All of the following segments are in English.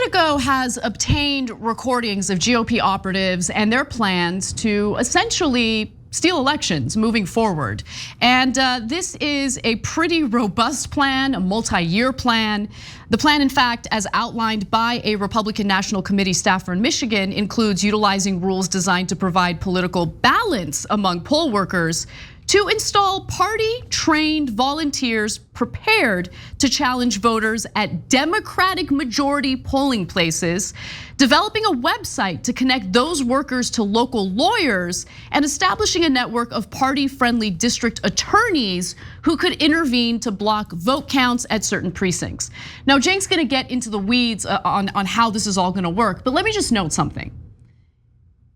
Politico has obtained recordings of GOP operatives and their plans to essentially steal elections moving forward. And this is a pretty robust plan, a multi-year plan. The plan, in fact, as outlined by a Republican National Committee staffer in Michigan, includes utilizing rules designed to provide political balance among poll workers, to install party-trained volunteers prepared to challenge voters at Democratic majority polling places, developing a website to connect those workers to local lawyers, and establishing a network of party-friendly district attorneys who could intervene to block vote counts at certain precincts. Now, Jake's gonna get into the weeds on how this is all gonna work, but let me just note something.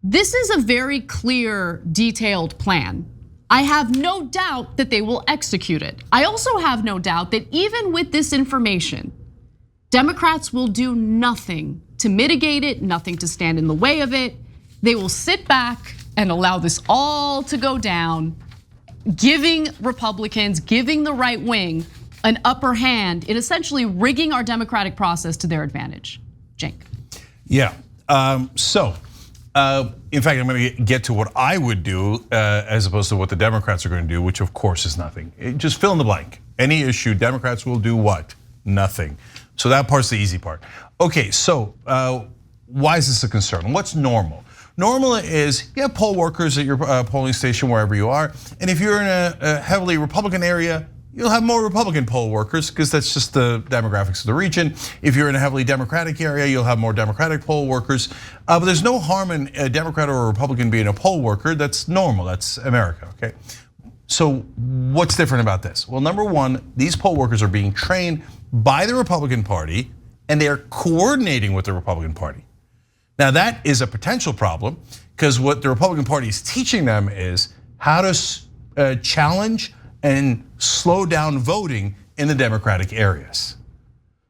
This is a very clear, detailed plan. I have no doubt that they will execute it. I also have no doubt that even with this information, Democrats will do nothing to mitigate it, nothing to stand in the way of it. They will sit back and allow this all to go down, giving Republicans, giving the right wing an upper hand in essentially rigging our democratic process to their advantage. Cenk. Yeah, in fact, I'm going to get to what I would do as opposed to what the Democrats are going to do, which of course is nothing. Just fill in the blank. Any issue, Democrats will do what? Nothing. So that part's the easy part. Okay, so why is this a concern? What's normal? Normal is you have poll workers at your polling station wherever you are, and if you're in a heavily Republican area, you'll have more Republican poll workers because that's just the demographics of the region. If you're in a heavily Democratic area, you'll have more Democratic poll workers. But there's no harm in a Democrat or a Republican being a poll worker. That's normal, that's America, okay? So what's different about this? Well, number one, these poll workers are being trained by the Republican Party and they are coordinating with the Republican Party. Now that is a potential problem because what the Republican Party is teaching them is how to challenge and slow down voting in the Democratic areas.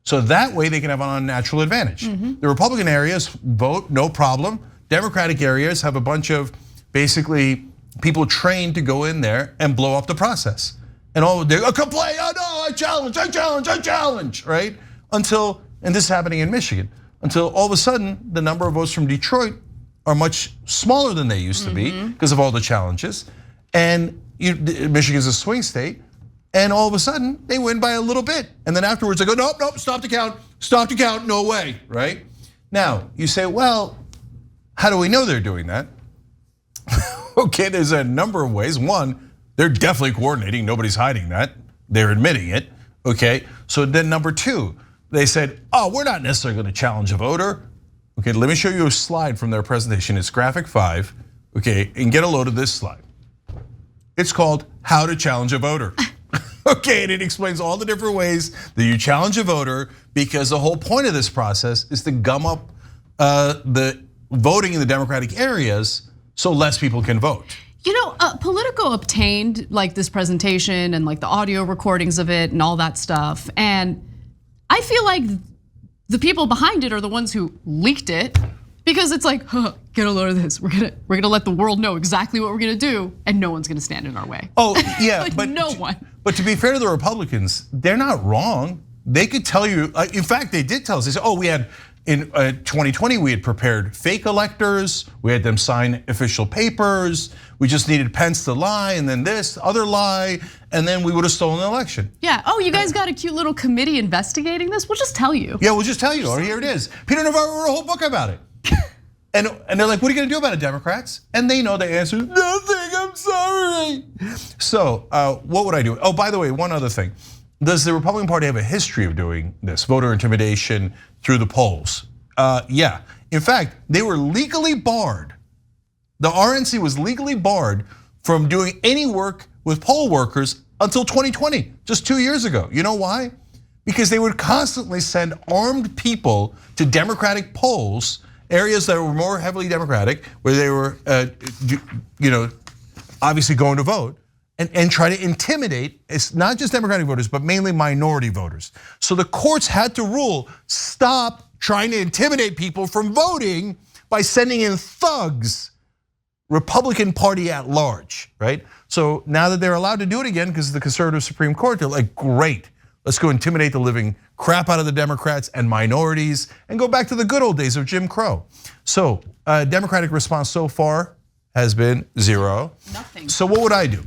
So that way they can have an unnatural advantage. The Republican areas vote, no problem. Democratic areas have a bunch of basically people trained to go in there and blow up the process. And all they complain, oh no, I challenge, right? Until, and this is happening in Michigan, until all of a sudden the number of votes from Detroit are much smaller than they used to be because of all the challenges. And Michigan's a swing state, and all of a sudden they win by a little bit. And then afterwards they go, nope, stop the count, no way, right? Now, you say, well, how do we know they're doing that? Okay, there's a number of ways. One, they're definitely coordinating, nobody's hiding that. They're admitting it, okay? So then number two, they said, oh, we're not necessarily gonna challenge a voter. Okay, let me show you a slide from their presentation. It's graphic 5, okay, and get a load of this slide. It's called How to Challenge a Voter. Okay, and it explains all the different ways that you challenge a voter because the whole point of this process is to gum up the voting in the Democratic areas so less people can vote. You know, Politico obtained like this presentation and like the audio recordings of it and all that stuff. And I feel like the people behind it are the ones who leaked it. Because it's like, get a load of this. We're gonna let the world know exactly what we're gonna do, and no one's gonna stand in our way. Oh yeah, like but no one. But to be fair to the Republicans, they're not wrong. They could tell you. In fact, they did tell us. They said, oh, we had in 2020 we had prepared fake electors. We had them sign official papers. We just needed Pence to lie, and then this other lie, and then we would have stolen the election. Yeah. Oh, you guys got a cute little committee investigating this? We'll just tell you. Yeah, we'll just tell you. Here it is. Peter Navarro wrote a whole book about it. And they're like, what are you gonna do about it, Democrats? And they know the answer, nothing, I'm sorry. So what would I do? Oh, by the way, one other thing. Does the Republican Party have a history of doing this, voter intimidation through the polls? Yeah, in fact, they were legally barred. The RNC was legally barred from doing any work with poll workers until 2020, just 2 years ago. You know why? Because they would constantly send armed people to Democratic polls, areas that were more heavily Democratic, where they were, obviously going to vote, and try to intimidate. It's not just Democratic voters, but mainly minority voters. So the courts had to rule, stop trying to intimidate people from voting by sending in thugs, Republican Party at large, right? So now that they're allowed to do it again because of the conservative Supreme Court, they're like, great, let's go intimidate the living crap out of the Democrats and minorities, and go back to the good old days of Jim Crow. So Democratic response so far has been zero. Nothing. So what would I do?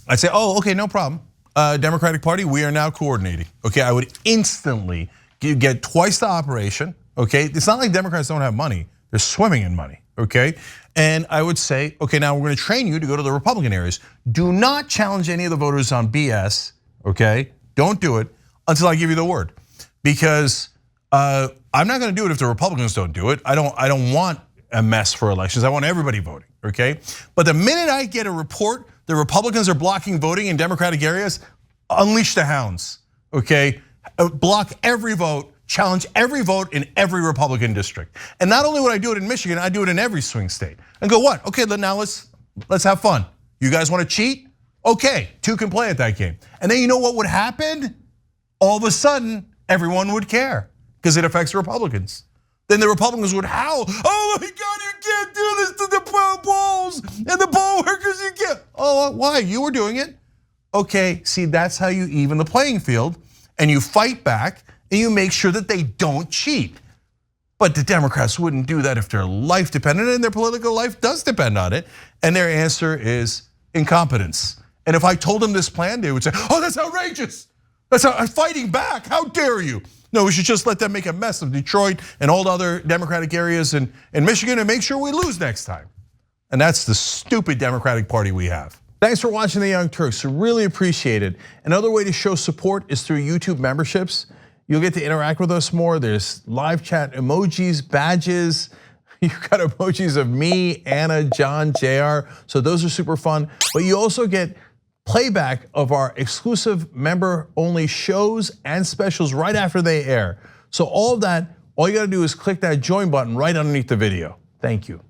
I'd say, oh, okay, no problem. Democratic Party, we are now coordinating. Okay, I would instantly get twice the operation. Okay, it's not like Democrats don't have money. They're swimming in money, okay? And I would say, okay, now we're gonna train you to go to the Republican areas. Do not challenge any of the voters on BS, okay? Don't do it until I give you the word. Because I'm not gonna do it if the Republicans don't do it. I don't want a mess for elections. I want everybody voting, okay? But the minute I get a report the Republicans are blocking voting in Democratic areas, unleash the hounds, okay? Block every vote, challenge every vote in every Republican district. And not only would I do it in Michigan, I do it in every swing state. And go, what? Okay, then now let's have fun. You guys want to cheat? Okay, two can play at that game. And then you know what would happen? All of a sudden, everyone would care because it affects Republicans. Then the Republicans would howl, oh my God, you can't do this to the polls and the poll workers, you can't. Oh, why? You were doing it. Okay, see, that's how you even the playing field, and you fight back and you make sure that they don't cheat. But the Democrats wouldn't do that if their life depended, and their political life does depend on it. And their answer is incompetence. And if I told them this plan, they would say, oh, that's outrageous. That's fighting back, how dare you? No, we should just let them make a mess of Detroit and all the other Democratic areas in Michigan and make sure we lose next time. And that's the stupid Democratic Party we have. Thanks for watching The Young Turks, really appreciate it. Another way to show support is through YouTube memberships. You'll get to interact with us more. There's live chat emojis, badges. You've got emojis of me, Anna, John, JR. So those are super fun. But you also get playback of our exclusive member-only shows and specials right after they air. So all of that, all you gotta do is click that join button right underneath the video. Thank you.